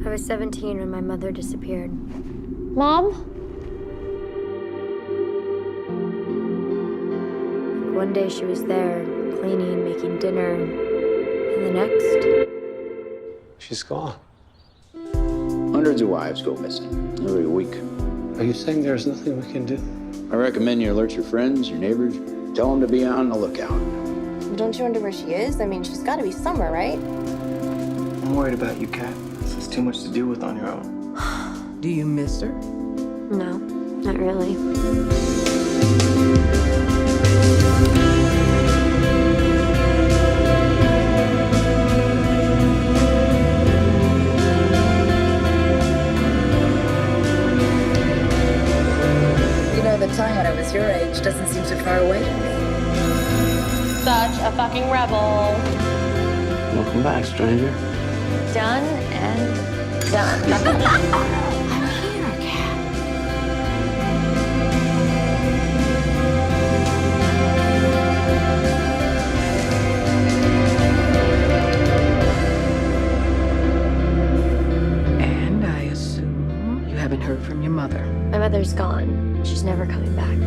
I was 17 when my mother disappeared. Mom? One day she was there, cleaning, making dinner, and the next... She's gone. Hundreds of wives go missing every week. Are you saying there's nothing we can do? I recommend you alert your friends, your neighbors, tell them to be on the lookout. Don't you wonder where she is? I mean, she's got to be somewhere, right? I'm worried about you, Kat. This is too much to deal with on your own. Do you miss her? No, not really. The time when I was your age doesn't seem so far away to me. Such a fucking rebel. Welcome back, stranger. Done and done. And I assume you haven't heard from your mother. My mother's gone. She's never coming back.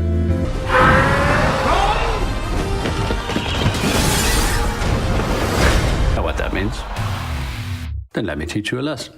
Know what that means? Then let me teach you a lesson.